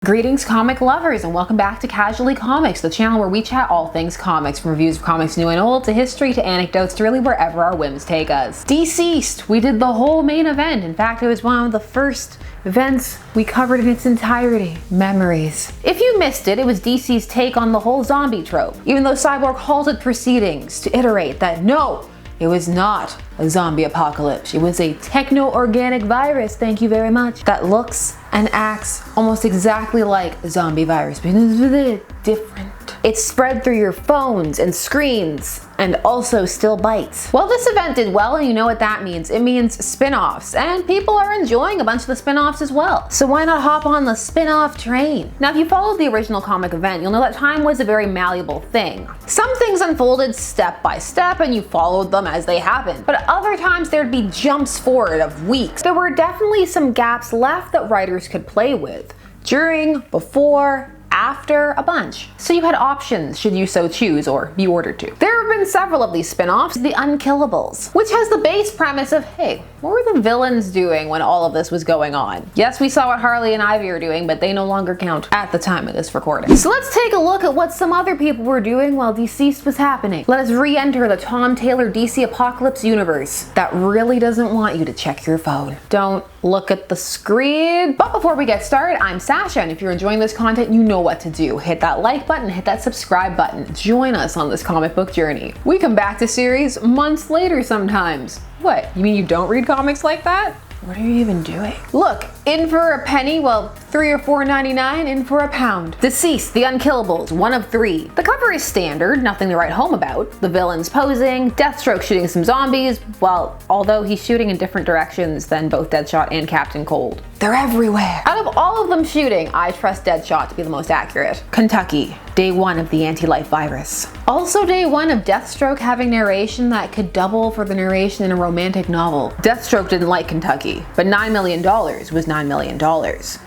Greetings comic lovers, and welcome back to Casually Comics, the channel where we chat all things comics, from reviews of comics new and old to history to anecdotes to really wherever our whims take us. DCeased, we did the whole main event. In fact, it was one of the first events we covered in its entirety. Memories. If you missed it, it was DC's take on the whole zombie trope, even though Cyborg halted proceedings to iterate that no, it was not a zombie apocalypse. It was a techno-organic virus, thank you very much, that looks and acts almost exactly like a zombie virus, but it's different. It's spread through your phones and screens, and also still bites. Well, this event did well, and you know what that means. It means spin-offs, and people are enjoying a bunch of the spin-offs as well. So why not hop on the spin-off train? Now, if you followed the original comic event, you'll know that time was a very malleable thing. Some things unfolded step by step, and you followed them as they happened. But other times there'd be jumps forward of weeks. There were definitely some gaps left that writers could play with. During, before, after, a bunch. So you had options should you so choose or be ordered to. There have been several of these spin-offs, the Unkillables, which has the base premise of, hey, what were the villains doing when all of this was going on? Yes, we saw what Harley and Ivy are doing, but they no longer count at the time of this recording. So let's take a look at what some other people were doing while DCeased was happening. Let us re-enter the Tom Taylor DC Apocalypse universe that really doesn't want you to check your phone. Don't look at the screen. But before we get started, I'm Sasha, and if you're enjoying this content, you know what to do. Hit that like button, hit that subscribe button. Join us on this comic book journey. We come back to series months later sometimes. What, you mean you don't read comics like that? What are you even doing? Look, in for a penny, well, $3 or $4.99, in for a pound. DCeased, the Unkillables, one of three. The cover is standard, nothing to write home about. The villain's posing, Deathstroke shooting some zombies, well, although he's shooting in different directions than both Deadshot and Captain Cold. They're everywhere. Out of all of them shooting, I trust Deadshot to be the most accurate. Kentucky, day one of the anti-life virus. Also day one of Deathstroke having narration that could double for the narration in a romantic novel. Deathstroke didn't like Kentucky, but $9 million was $9 million.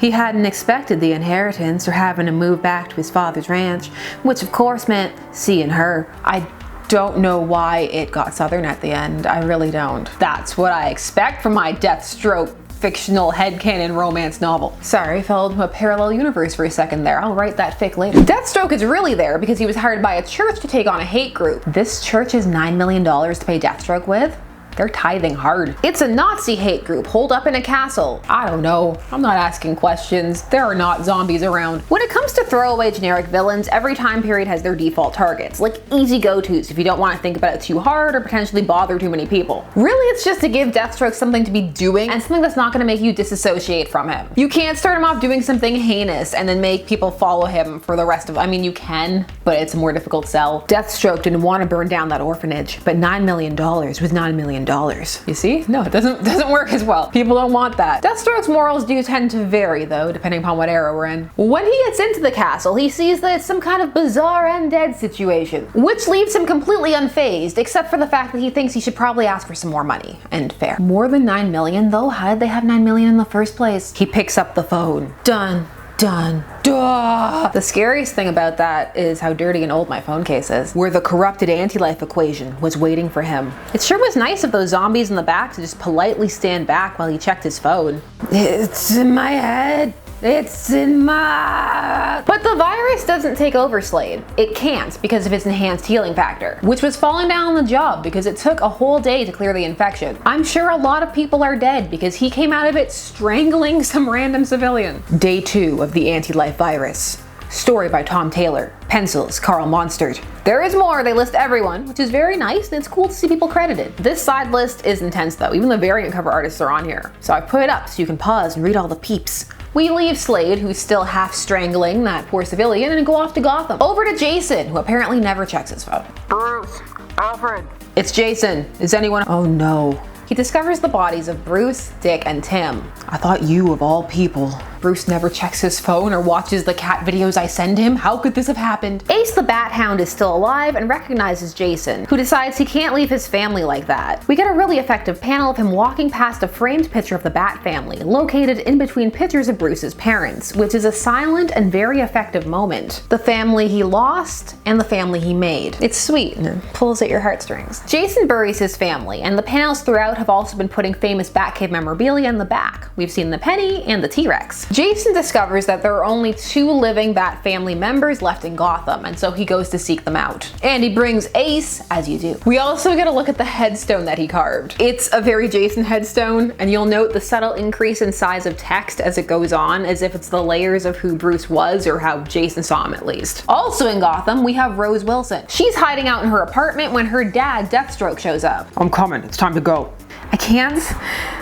He hadn't expected the inheritance or having to move back to his father's ranch, which of course meant seeing her. I don't know why it got Southern at the end. I really don't. That's what I expect from my Deathstroke fictional headcanon romance novel. Sorry, fell into a parallel universe for a second there. I'll write that fic later. Deathstroke is really there because he was hired by a church to take on a hate group. This church has $9 million to pay Deathstroke with? They're tithing hard. It's a Nazi hate group holed up in a castle. I don't know. I'm not asking questions. There are not zombies around. When it comes to throwaway generic villains, every time period has their default targets, like easy go-tos if you don't want to think about it too hard or potentially bother too many people. Really, it's just to give Deathstroke something to be doing and something that's not going to make you disassociate from him. You can't start him off doing something heinous and then make people follow him for the rest of, I mean, you can, but it's a more difficult sell. Deathstroke didn't want to burn down that orphanage, but $9 million was $9 million. You see? No, it doesn't work as well. People don't want that. Deathstroke's morals do tend to vary though, depending upon what era we're in. When he gets into the castle, he sees that it's some kind of bizarre undead situation, which leaves him completely unfazed, except for the fact that he thinks he should probably ask for some more money. And fair. More than $9 million though? How did they have $9 million in the first place? He picks up the phone. Dun. Dun, duh. The scariest thing about that is how dirty and old my phone case is, where the corrupted anti-life equation was waiting for him. It sure was nice of those zombies in the back to just politely stand back while he checked his phone. It's in my head. It's in my... But the virus doesn't take over Slade. It can't because of its enhanced healing factor, which was falling down on the job because it took a whole day to clear the infection. I'm sure a lot of people are dead because he came out of it strangling some random civilian. Day two of the anti-life virus. Story by Tom Taylor. Pencils, Carl Monstert. There is more, they list everyone, which is very nice, and it's cool to see people credited. This side list is intense though, even the variant cover artists are on here. So I put it up so you can pause and read all the peeps. We leave Slade, who's still half strangling that poor civilian, and go off to Gotham. Over to Jason, who apparently never checks his phone. Bruce, Alfred. It's Jason. Is anyone? Oh no. He discovers the bodies of Bruce, Dick, and Tim. I thought you of all people. Bruce never checks his phone or watches the cat videos I send him. How could this have happened? Ace the Bat Hound is still alive and recognizes Jason, who decides he can't leave his family like that. We get a really effective panel of him walking past a framed picture of the Bat family, located in between pictures of Bruce's parents, which is a silent and very effective moment. The family he lost and the family he made. It's sweet and it pulls at your heartstrings. Jason buries his family, and the panels throughout have also been putting famous Batcave memorabilia in the back. We've seen the penny and the T-Rex. Jason discovers that there are only 2 living Bat family members left in Gotham, and so he goes to seek them out. And he brings Ace, as you do. We also get a look at the headstone that he carved. It's a very Jason headstone, and you'll note the subtle increase in size of text as it goes on, as if it's the layers of who Bruce was or how Jason saw him at least. Also in Gotham, we have Rose Wilson. She's hiding out in her apartment when her dad, Deathstroke, shows up. I'm coming, it's time to go. I can't.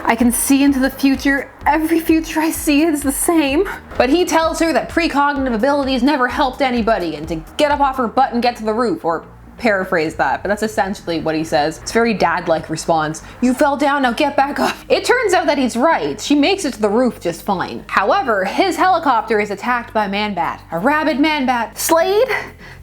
I can see into the future. Every future I see is the same. But he tells her that precognitive abilities never helped anybody and to get up off her butt and get to the roof, or paraphrase that, but that's essentially what he says. It's a very dad-like response. You fell down, now get back up. It turns out that he's right. She makes it to the roof just fine. However, his helicopter is attacked by Man-Bat, a rabid Man-Bat. Slade?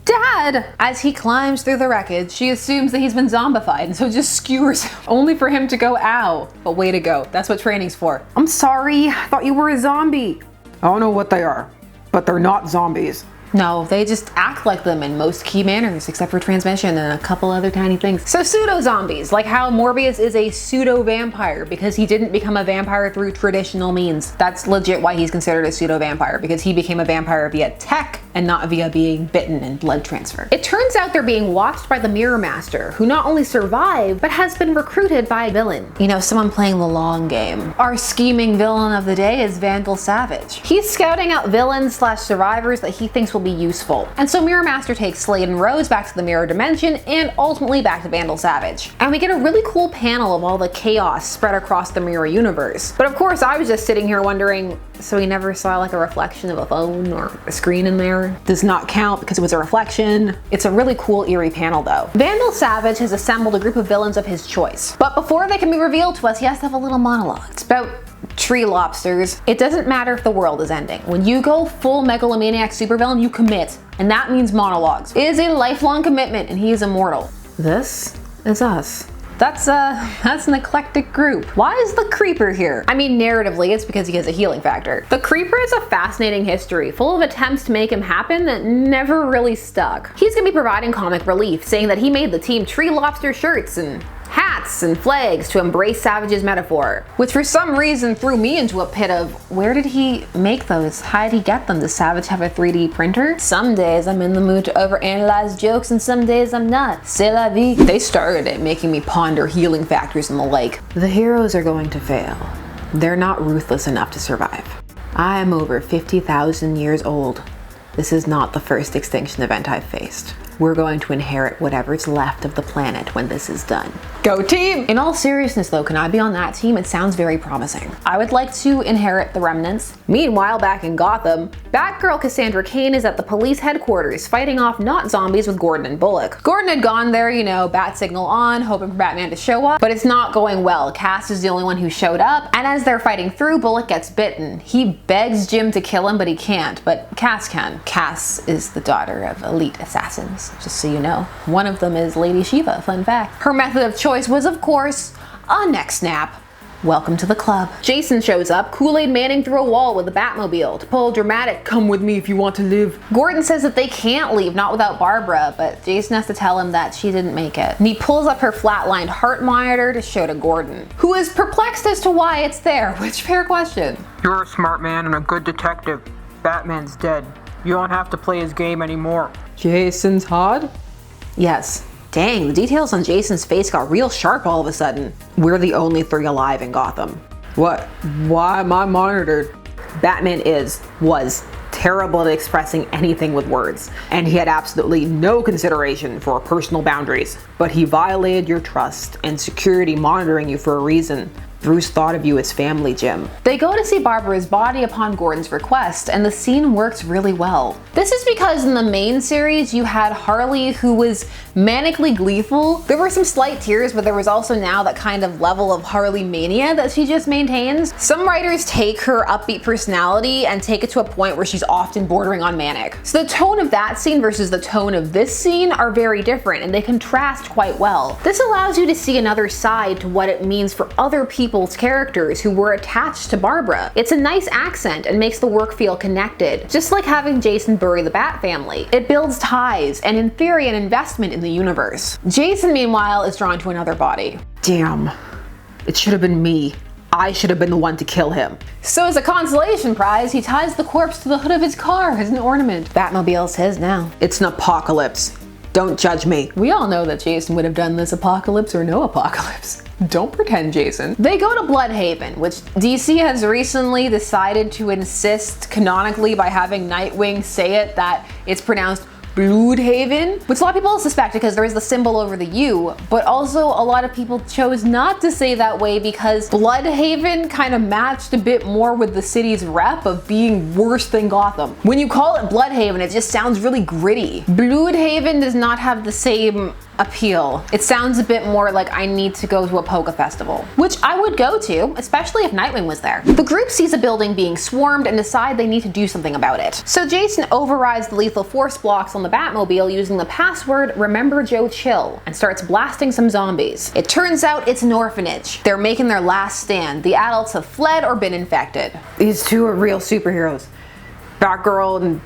Dad! As he climbs through the wreckage, she assumes that he's been zombified and so just skewers him, only for him to go, ow. But way to go. That's what training's for. I'm sorry, I thought you were a zombie. I don't know what they are, but they're not zombies. No, they just act like them in most key manners, except for transmission and a couple other tiny things. So pseudo-zombies, like how Morbius is a pseudo-vampire because he didn't become a vampire through traditional means. That's legit why he's considered a pseudo-vampire, because he became a vampire via tech and not via being bitten and blood transfer. It turns out they're being watched by the Mirror Master, who not only survived, but has been recruited by a villain. You know, someone playing the long game. Our scheming villain of the day is Vandal Savage. He's scouting out villains / survivors that he thinks will be useful. And so Mirror Master takes Slade and Rose back to the Mirror Dimension and ultimately back to Vandal Savage. And we get a really cool panel of all the chaos spread across the Mirror universe. But of course I was just sitting here wondering, so he never saw like a reflection of a phone or a screen in there? Does not count because it was a reflection. It's a really cool eerie panel though. Vandal Savage has assembled a group of villains of his choice. But before they can be revealed to us, he has to have a little monologue. It's about tree lobsters. It doesn't matter if the world is ending. When you go full megalomaniac supervillain, you commit. And that means monologues. It is a lifelong commitment and he is immortal. This is us. That's an eclectic group. Why is the Creeper here? I mean, narratively, it's because he has a healing factor. The Creeper is a fascinating history, full of attempts to make him happen that never really stuck. He's gonna be providing comic relief, saying that he made the team tree lobster shirts and hats and flags to embrace Savage's metaphor, which for some reason threw me into a pit of, where did he make those? How did he get them? Does Savage have a 3D printer? Some days I'm in the mood to overanalyze jokes and some days I'm not. C'est la vie. They started it, making me ponder healing factors and the like. The heroes are going to fail. They're not ruthless enough to survive. I am over 50,000 years old. This is not the first extinction event I've faced. We're going to inherit whatever's left of the planet when this is done. Go team! In all seriousness though, can I be on that team? It sounds very promising. I would like to inherit the remnants. Meanwhile, back in Gotham, Batgirl Cassandra Cain is at the police headquarters fighting off not zombies with Gordon and Bullock. Gordon had gone there, you know, bat signal on, hoping for Batman to show up, but it's not going well. Cass is the only one who showed up, and as they're fighting through, Bullock gets bitten. He begs Jim to kill him, but he can't, but Cass can. Cass is the daughter of elite assassins, just so you know. One of them is Lady Shiva, fun fact. Her method of choice was, of course, a neck snap. Welcome to the club. Jason shows up, Kool-Aid manning through a wall with a Batmobile to pull a dramatic, come with me if you want to live. Gordon says that they can't leave, not without Barbara, but Jason has to tell him that she didn't make it. And he pulls up her flatlined heart monitor to show to Gordon, who is perplexed as to why it's there, which fair question. You're a smart man and a good detective. Batman's dead. You don't have to play his game anymore. Jason Todd? Yes. Dang, the details on Jason's face got real sharp all of a sudden. We're the only 3 alive in Gotham. What? Why am I monitored? Batman was terrible at expressing anything with words, and he had absolutely no consideration for personal boundaries. But he violated your trust and security monitoring you for a reason. Bruce thought of you as family, Jim. They go to see Barbara's body upon Gordon's request, and the scene works really well. This is because in the main series you had Harley, who was manically gleeful. There were some slight tears, but there was also now that kind of level of Harley mania that she just maintains. Some writers take her upbeat personality and take it to a point where she's often bordering on manic. So the tone of that scene versus the tone of this scene are very different, and they contrast quite well. This allows you to see another side to what it means for other people's characters who were attached to Barbara. It's a nice accent and makes the work feel connected, just like having Jason bury the Bat family. It builds ties and, in theory, an investment in the universe. Jason, meanwhile, is drawn to another body. Damn. It should have been me. I should have been the one to kill him. So as a consolation prize, he ties the corpse to the hood of his car as an ornament. Batmobile's his now. It's an apocalypse. Don't judge me. We all know that Jason would have done this apocalypse or no apocalypse. Don't pretend, Jason. They go to Bloodhaven, which DC has recently decided to insist canonically by having Nightwing say it that it's pronounced Bloodhaven, which a lot of people suspect because there is the symbol over the U, but also a lot of people chose not to say that way because Bloodhaven kind of matched a bit more with the city's rep of being worse than Gotham. When you call it Bloodhaven, it just sounds really gritty. Bloodhaven does not have the same appeal. It sounds a bit more like I need to go to a polka festival, which I would go to, especially if Nightwing was there. The group sees a building being swarmed and decide they need to do something about it. So Jason overrides the lethal force blocks on the Batmobile using the password Remember Joe Chill and starts blasting some zombies. It turns out it's an orphanage. They're making their last stand. The adults have fled or been infected. These two are real superheroes. Batgirl and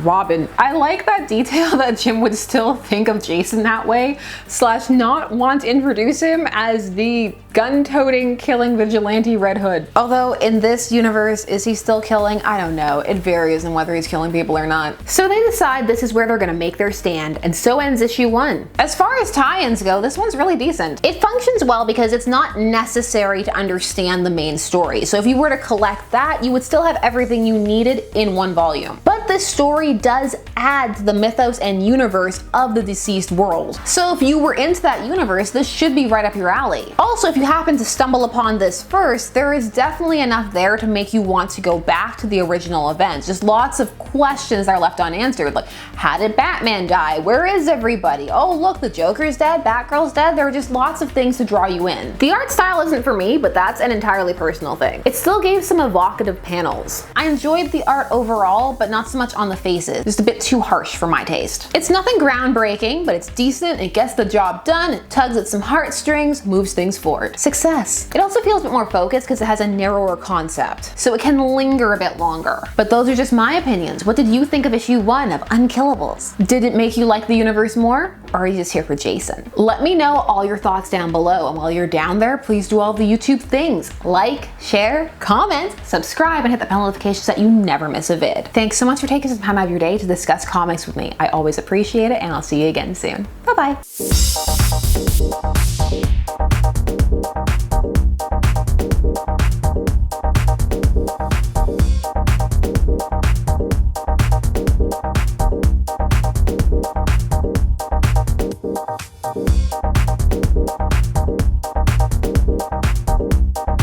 Robin. I like that detail that Jim would still think of Jason that way, / not want to introduce him as the gun-toting, killing vigilante Red Hood. Although in this universe, is he still killing? I don't know. It varies on whether he's killing people or not. So they decide this is where they're gonna make their stand, and so ends issue 1. As far as tie-ins go, this one's really decent. It functions well because it's not necessary to understand the main story. So if you were to collect that, you would still have everything you needed in one volume. But this story does add to the mythos and universe of the DCeased world. So if you were into that universe, this should be right up your alley. Also, if you happen to stumble upon this first, there is definitely enough there to make you want to go back to the original events. Just lots of questions that are left unanswered, like how did Batman die? Where is everybody? Oh look, the Joker's dead, Batgirl's dead. There are just lots of things to draw you in. The art style isn't for me, but that's an entirely personal thing. It still gave some evocative panels. I enjoyed the art overall, but not so much on the faces. Just a bit too harsh for my taste. It's nothing groundbreaking, but it's decent, it gets the job done, it tugs at some heartstrings, moves things forward. Success. It also feels a bit more focused because it has a narrower concept, so it can linger a bit longer. But those are just my opinions. What did you think of issue 1 of Unkillables? Did it make you like the universe more? Or are you just here for Jason? Let me know all your thoughts down below, and while you're down there, please do all the YouTube things. Like, share, comment, subscribe, and hit the bell notification so that you never miss a vid. Thanks so much for taking some time out of your day to discuss comics with me. I always appreciate it, and I'll see you again soon. Bye-bye.